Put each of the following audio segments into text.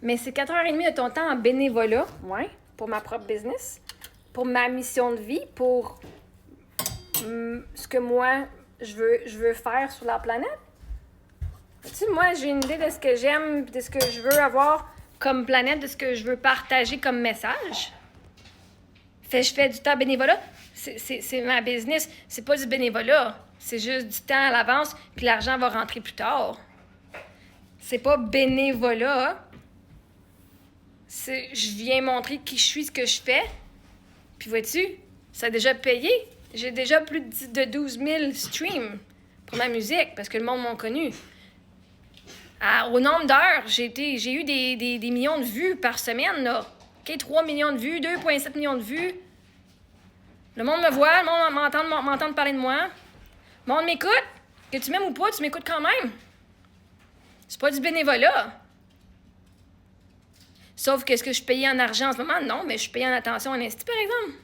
Mais c'est 4h30 de ton temps en bénévolat, ouais, pour ma propre business, pour ma mission de vie, pour ce que moi, je veux faire sur la planète. Tu sais, moi, j'ai une idée de ce que j'aime, de ce que je veux avoir comme planète, de ce que je veux partager comme message. Je fais du temps bénévolat. C'est ma business. C'est pas du bénévolat. C'est juste du temps à l'avance, puis l'argent va rentrer plus tard. C'est pas bénévolat. Je viens montrer qui je suis, ce que je fais. Puis vois-tu, ça a déjà payé. J'ai déjà plus de 12 000 streams pour ma musique, parce que le monde m'a connu. Au nombre d'heures, j'ai eu des millions de vues par semaine, là. OK, 3 millions de vues, 2,7 millions de vues. Le monde me voit, le monde m'entend parler de moi. Le monde m'écoute. Que tu m'aimes ou pas, tu m'écoutes quand même. C'est pas du bénévolat. Sauf que ce que je payais en argent en ce moment, non, mais je payais en attention en institut, par exemple.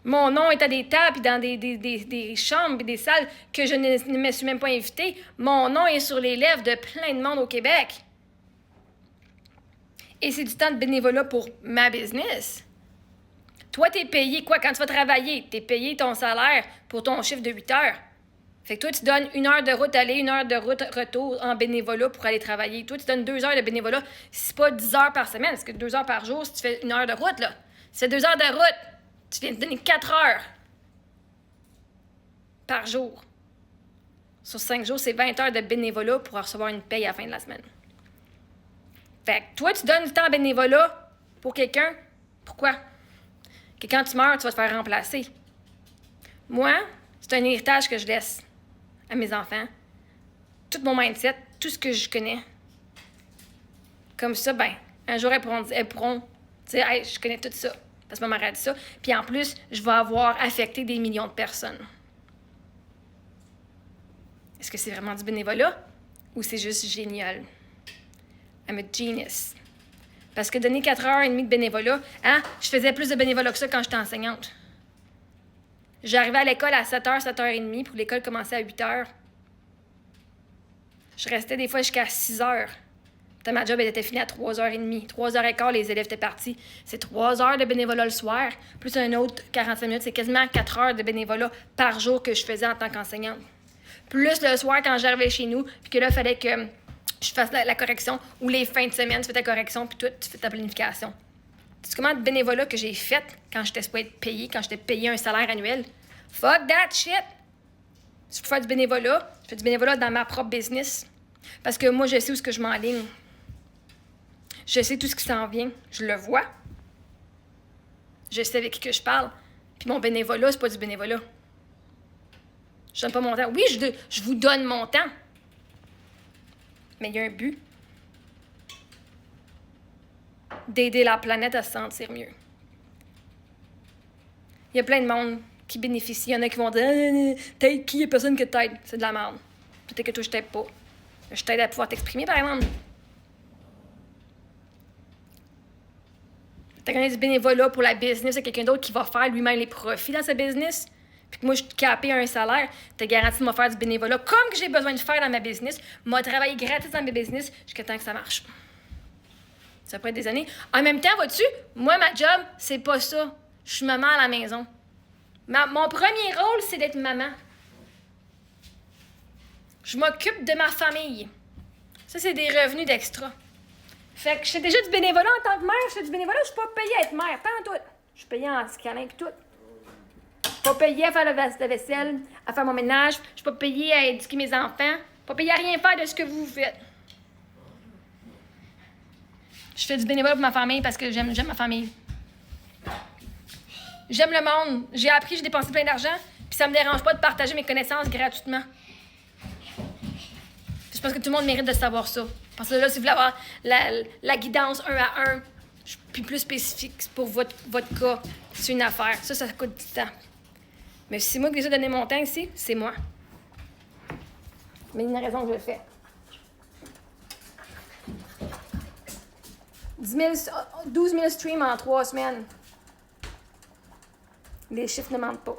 Mon nom est à des tables, dans des chambres et des salles que je ne me suis même pas invitée. Mon nom est sur les lèvres de plein de monde au Québec. Et c'est du temps de bénévolat pour ma business. Toi, t'es payé quoi? Quand tu vas travailler, t'es payé ton salaire pour ton chiffre de 8 heures. Fait que toi, tu donnes 1 heure de route aller, 1 heure de route retour en bénévolat pour aller travailler. Toi, tu donnes 2 heures de bénévolat. C'est pas 10 heures par semaine, parce que 2 heures par jour, si tu fais 1 heure de route, là. C'est 2 heures de route. Tu viens de donner 4 heures par jour. Sur 5 jours, c'est 20 heures de bénévolat pour recevoir une paye à la fin de la semaine. Fait que toi, tu donnes du temps en bénévolat pour quelqu'un. Pourquoi? Que quand tu meurs, tu vas te faire remplacer. Moi, c'est un héritage que je laisse à mes enfants. Tout mon mindset, tout ce que je connais. Comme ça, ben, un jour, elles pourront dire, hey, je connais tout ça. Parce que ma mère a dit ça. Puis en plus, je vais avoir affecté des millions de personnes. Est-ce que c'est vraiment du bénévolat ou c'est juste génial? I'm a genius. Parce que donner 4h30 de bénévolat, je faisais plus de bénévolat que ça quand j'étais enseignante. J'arrivais à l'école à 7h, 7h30, pour que l'école commençait à 8h. Je restais des fois jusqu'à 6h. Ma job, elle était finie à 3h30. 3h15, les élèves étaient partis. C'est 3 heures de bénévolat le soir, plus un autre 45 minutes. C'est quasiment 4 heures de bénévolat par jour que je faisais en tant qu'enseignante. Plus le soir, quand j'arrivais chez nous, puis que là, il fallait que je fasse la correction, ou les fins de semaine, tu fais ta correction, puis toi, tu fais ta planification. Tu sais comment de bénévolat que j'ai fait quand j'étais supposée être payée, quand j'étais payée un salaire annuel? Fuck that shit! Si je peux faire du bénévolat, je fais du bénévolat dans ma propre business. Parce que moi, je sais où est-ce que je m'enligne. Je sais tout ce qui s'en vient. Je le vois. Je sais avec qui que je parle. Puis mon bénévolat, c'est pas du bénévolat. Je donne pas mon temps. Oui, je vous donne mon temps. Mais il y a un but. D'aider la planète à se sentir mieux. Il y a plein de monde qui bénéficie. Il y en a qui vont dire t'aides qui? Il y a personne qui t'aide. C'est de la merde. Peut-être que toi, je t'aide pas. Je t'aide à pouvoir t'exprimer, par exemple. T'as gagné du bénévolat pour la business, il y a quelqu'un d'autre qui va faire lui-même les profits dans sa business. Puis que moi, je suis capée un salaire. T'as garanti de me faire du bénévolat comme que j'ai besoin de faire dans ma business. M'a travaillé gratis dans ma business jusqu'à temps que ça marche. Ça pourrait être des années. En même temps, vois-tu, moi, ma job, c'est pas ça. Je suis maman à la maison. Mon premier rôle, c'est d'être maman. Je m'occupe de ma famille. Ça, c'est des revenus d'extra. Fait que je fais déjà du bénévolat en tant que mère. Je fais du bénévolat, je suis pas payée à être mère. Pas en tout. Je suis payée en scanning et tout. Je suis pas payée à faire la vaisselle, à faire mon ménage. Je suis pas payée à éduquer mes enfants. Je suis pas payée à rien faire de ce que vous faites. Je fais du bénévolat pour ma famille parce que j'aime ma famille. J'aime le monde. J'ai appris, j'ai dépensé plein d'argent. Puis ça me dérange pas de partager mes connaissances gratuitement. Je pense que tout le monde mérite de savoir ça. Parce que là, si vous voulez avoir la guidance 1 à 1, puis plus spécifique pour votre cas, c'est une affaire. Ça coûte du temps. Mais si c'est moi qui les ai donné mon temps ici, c'est moi. Mais il y a une raison que je le fais. 12 000 streams en 3 semaines. Les chiffres ne mentent pas.